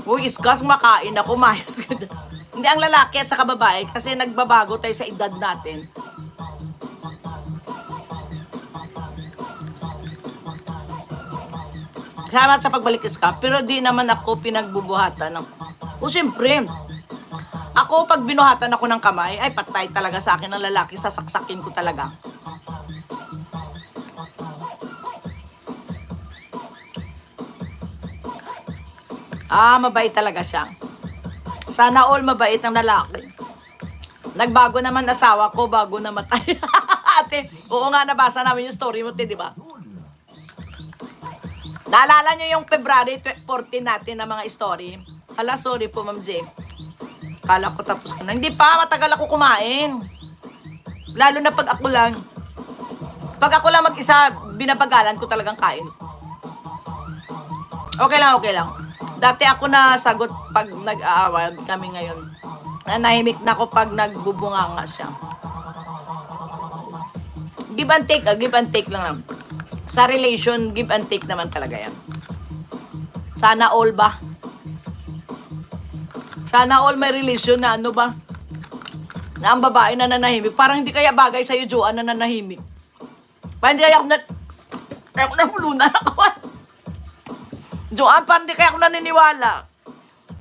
Uy, iskas, makain ako, mayas ka na. Hindi ang lalaki at saka babae kasi nagbabago tayo sa edad natin. Salamat sa pagbalik iska, pero di naman ako pinagbubuhatan ng... O siyempre, ako pag binuhatan ako ng kamay, ay patay talaga sa akin ng lalaki, sasaksakin ko talaga. Mabait talaga siya. Sana all mabait ang lalaki. Nagbago naman asawa ko bago namatay. Ate, oo nga, nabasa namin yung story mo, di ba? Naalala nyo yung February 14 natin na mga story? Hala, sorry po, Ma'am J. Kala ko tapos ko na. Hindi pa, matagal ako kumain. Lalo na pag ako lang. Pag ako lang mag-isa, binabagalan ko talagang kain. Okay lang, okay lang. Dati ako na sagot pag nag-aaway kami ngayon. Nanahimik na ako pag nagbubunga nga siya. Give and take lang lang. Sa relation, give and take naman talaga yan. Sana all ba? Sana all may relation na ano ba? Na ang babae na nanahimik. Parang hindi kaya bagay sa'yo, Joanne, na nanahimik. Parang hindi kaya ako na mulunan ako. Joanne, parang hindi kaya ako naniniwala.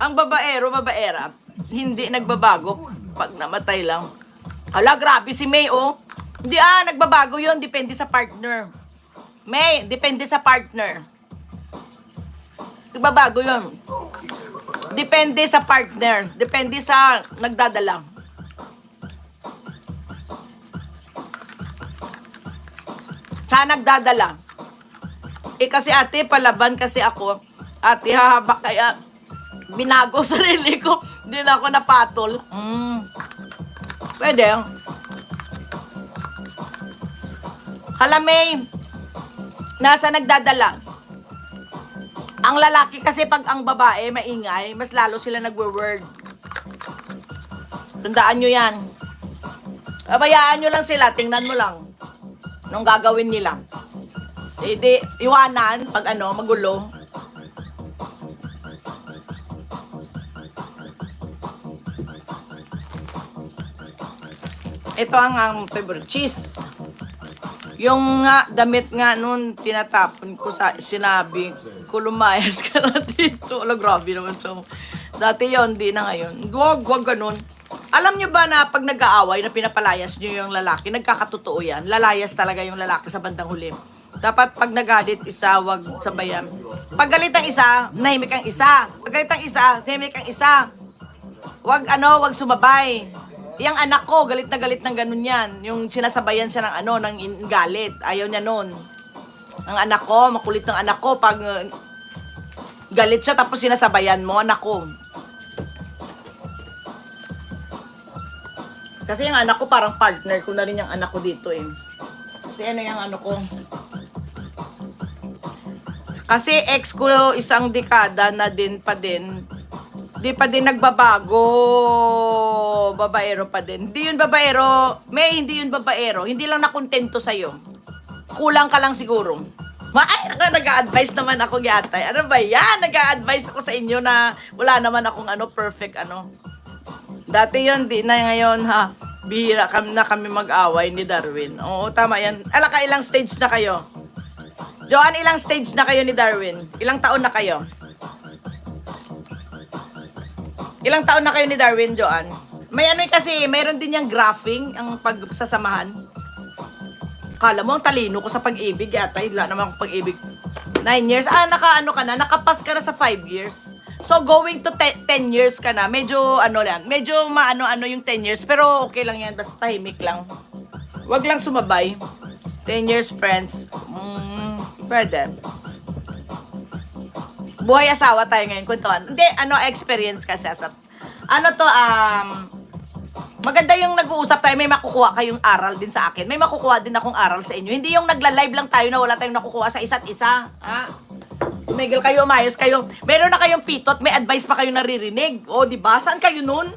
Ang babaera, hindi nagbabago. Pag namatay lang. Hala, grabe si May, oh. Hindi nagbabago yun. Depende sa partner. May, depende sa partner. Nagbabago yun. Depende sa partner. Depende sa nagdadala. Sa nagdadala. Kasi ate, palaban kasi ako. Ate, hahaba kaya binago sarili ko. Hindi na ako napatol. Pwede. Halamay, nasa nagdadala. Ang lalaki kasi pag ang babae maingay, mas lalo sila nagwe-word. Tandaan nyo yan. Abayaan nyo lang sila, tingnan mo lang. Nung gagawin nila. Di, iwanan, pag magulo. Ito ang favorite, cheese. Yung damit nga nun, tinatapon ko sa sinabi ko, lumayas ka na dito. Alam, grabe naman siya. Dati yon, di na ngayon. Wag ganun. Alam nyo ba na pag nag-aaway na pinapalayas nyo yung lalaki, nagkakatotoo yan. Lalayas talaga yung lalaki sa bandang huli. Dapat pag nagalit isa, wag sabayan. Pag galit ang isa, nahimik ang isa. Pag galit ang isa, nahimik ang isa. Wag sumabay. Yang anak ko, galit na galit ng ganun yan. Yung sinasabayan siya ng ng galit. Ayaw niya nun. Ang anak ko, makulit ng anak ko, pag galit siya tapos sinasabayan mo, anak ko. Kasi yung anak ko parang partner ko na rin yung anak ko dito eh. Kasi yung ano ko. Kasi ex ko isang dekada na din pa din. Di pa din nagbabago. Babaero pa din. Hindi yun babaero. May, hindi yun babaero. Hindi lang nakontento sa'yo. Kulang ka lang siguro. Ay, nag-a-advise naman ako yatay. Ano ba yan? Nag-a-advise ako sa inyo na wala naman akong perfect Dati yun, di na ngayon ha. Bihira kami mag-away ni Darwin. Oo, tama yan. Alaka, ilang stage na kayo? Joanne, ilang stage na kayo ni Darwin? Ilang taon na kayo? Ilang taon na kayo ni Darwin, Joanne? May kasi, mayroon din yung graphing, ang pagsasamahan. Kala mo, ang talino ko sa pag-ibig. Yata, wala naman akong pag-ibig. 9 years. Nakapas ka na sa 5 years. So, going to 10 years ka na. Medyo, medyo yung 10 years. Pero, okay lang yan. Basta tahimik lang. Wag lang sumabay. 10 years, friends. Pwede. Buhay asawa tayo ngayon. Kuntuan. Hindi, experience kasi. Maganda yung nag-uusap tayo. May makukuha kayong aral din sa akin. May makukuha din akong aral sa inyo. Hindi yung nagla-live lang tayo na wala tayong nakukuha sa isa't isa. Tumigil kayo, umayos kayo. Meron na kayong pitot, may advice pa kayo naririnig. O, di ba? Saan kayo nun?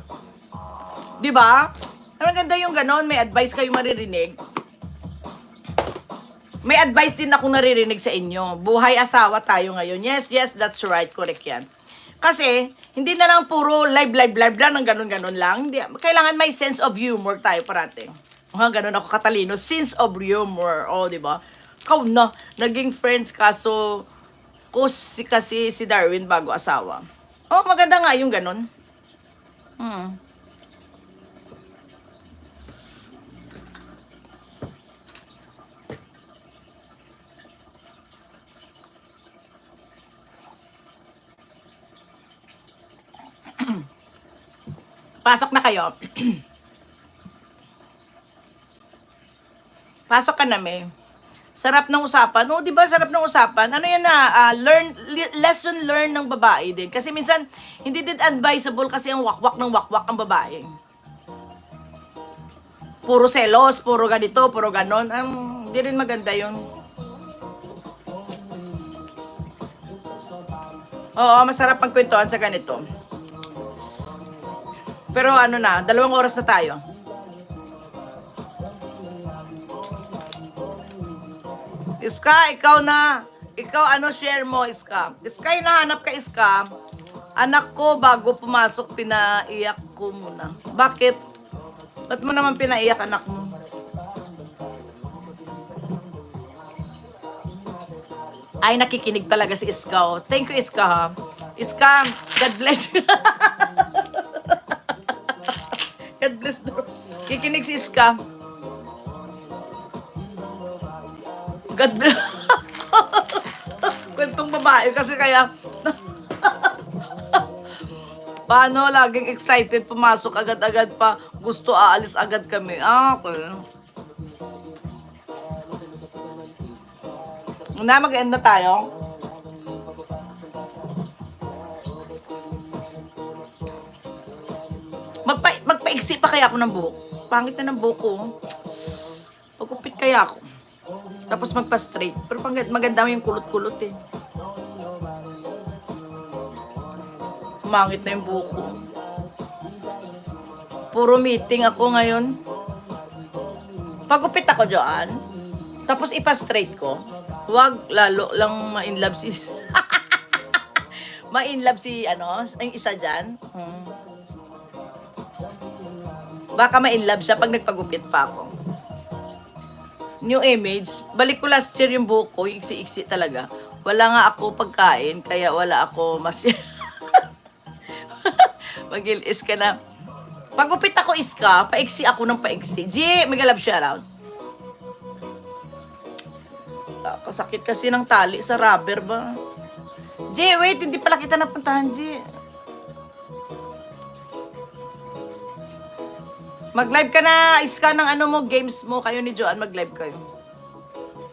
Di ba? Ang ganda yung ganon, may advice kayo maririnig. May advice din ako naririnig sa inyo. Buhay asawa tayo ngayon. Yes, that's right. Correct yan. Kasi, hindi na lang puro live lang, ng ganun-ganun lang. Hindi, kailangan may sense of humor tayo parate. Ganun ako katalino. Sense of humor. O, di ba? Ikaw na, naging friends kaso, kasi si Darwin bago asawa. Oh, maganda nga yung ganun. Pasok na kayo. Pasok ka na, May. Sarap ng usapan. Oh, di ba sarap ng usapan? Ano yan na, lesson learn ng babae din. Kasi minsan, hindi din advisable kasi ang wakwak ng wakwak ang babae. Puro selos, puro ganito, puro ganon. Hindi rin maganda yun. Oo, masarap magkwentuhan sa ganito. Pero ano na, 2 oras na tayo. Iska, ikaw na. Ikaw, share mo, Iska. Iska, hinahanap ka, Iska. Anak ko, bago pumasok, pinaiyak ko muna. Bakit? Ba't mo naman pinaiyak, anak mo? Ay, nakikinig talaga si Iska. Oh. Thank you, Iska, ha. Iska, God bless you. God bless you. Kikinig si Iska. God bless. Kwentong babae kasi kaya paano laging excited pumasok agad-agad pa gusto aalis agad kami. Okay. Mag-end na tayo. Magpaiksi pa kaya ako ng buhok. Pangit na ng buhok ko. Pagupit kaya ako. Tapos magpa-straight. Pero maganda yung kulot-kulot eh. Mangit na yung buhok ko. Puro meeting ako ngayon. Pagupit ako, Joanne. Tapos ipa-straight ko. Huwag lalo lang ma-inlove si... ma-inlove si, ang isa dyan. Baka ma-inlove siya pag nagpagupit pa ako. New image, balik ko last year yung buhok ko, iksi-iksi talaga. Wala nga ako pagkain, kaya wala ako mag-ilis ka na. Pagupit ako, Iska, paiksi ako ng paiksi. G, mag-love shoutout. Kasakit kasi ng tali sa rubber ba? G, wait, hindi pala kita napuntahan, G. Mag-live ka na, Iska, ng games mo. Kayo ni Joanne, mag-live kayo.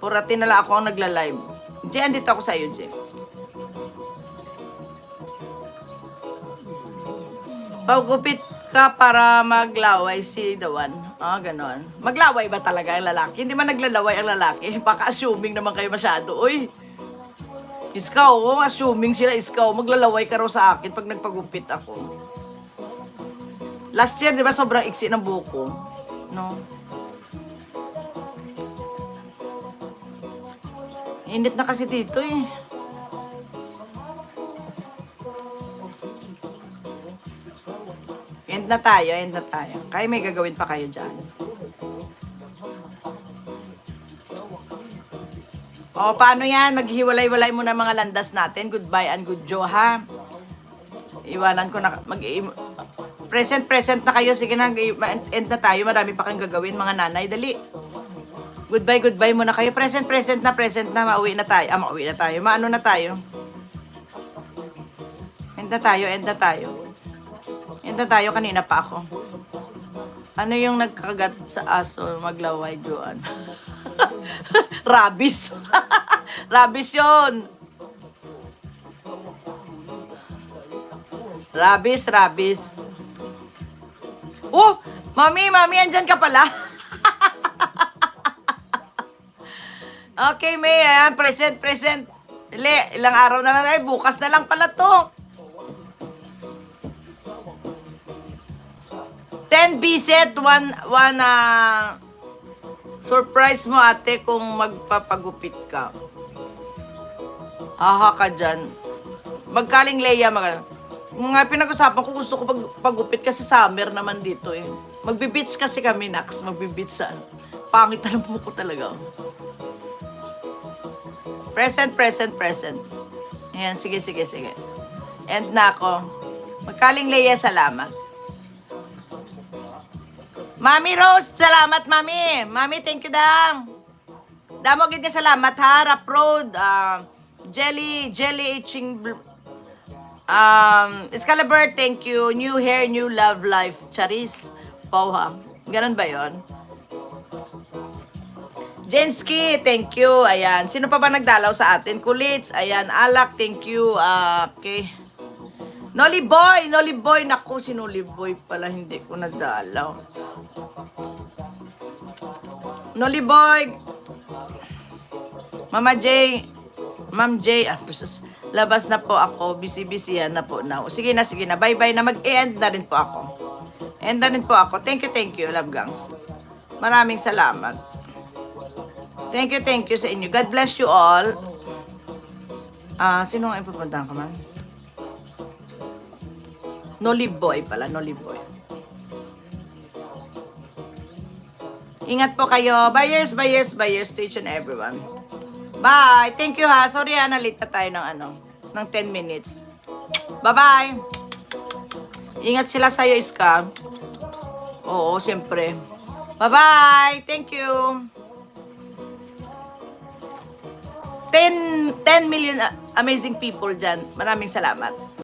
Puratin na lang ako ang nagla-live. Jay, andito ako sa iyo, Jay. Pagupit ka para maglaway si Dawan. Ganon. Maglaway ba talaga ang lalaki? Hindi man naglalaway ang lalaki. Baka assuming naman kayo masyado. Uy, Iska, assuming sila, Iska, maglalaway ka raw sa akin pag nagpagupit ako. Last year, di ba, sobrang iksi ng buhok ko? No? Init na kasi dito eh. End na tayo. Kaya may gagawin pa kayo dyan. O, paano yan? Maghiwalay-walay muna mga landas natin. Goodbye and good Joe, ha? Iwanan ko na. Present na kayo. Sige na, end na tayo. Marami pa kang gagawin, mga nanay. Dali. Goodbye muna kayo. Present na. Mauwi na tayo. Mauwi na tayo. Maano na tayo. End na tayo. Kanina pa ako. Ano yung nagkagat sa aso? Maglaway, Joan. Rabies. Rabies yun. Rabies. Oh, mami, andyan ka pala. Okay, May, present. Ilang araw na lang, bukas na lang pala to. 10 biset, one surprise mo, ate, kung magpapagupit ka. Haha ka dyan. Magkaling Leia, Mga pinag-usapan ko, gusto ko pagupit kasi summer naman dito eh. Magbe-beach kasi kami, Nax. Magbe-beach sa ano. Pangit na lang ko talaga. Present, present, present. Ayan, sige, sige, sige. End na ako. Magkaling Leia, salamat. Mami Rose, salamat, Mami. Mami, thank you, dang. Damo gid nga salamat, ha. Rap Road, Jelly Itching, Excalibur, thank you. New hair, new love life. Charis, Pauha. Ganon ba yon? Jensky, thank you. Ayan. Sino pa ba nagdalaw sa atin? Kulits, ayan. Alak, thank you. Okay. Nolly Boy. Naku, si Nolly Boy pala. Hindi ko nagdalaw. Nolly Boy. Mama J. Ma'am J. Labas na po ako. Busy yan na po now. Sige na. Bye-bye na. Mag-end na rin po ako. End na rin po ako. Thank you, love gangs. Maraming salamat. Thank you sa inyo. God bless you all. Sino nga ipupuntahan ka man? Nolly Boy pala. Nolly Boy. Ingat po kayo. Buyers to each and everyone. Bye. Thank you ha. Sorry ha, na-late na tayo ng 10 minutes. Bye-bye. Ingat sila sa'yo, Iska. Oo, siyempre. Bye-bye. Thank you. 10 million amazing people dyan. Maraming salamat.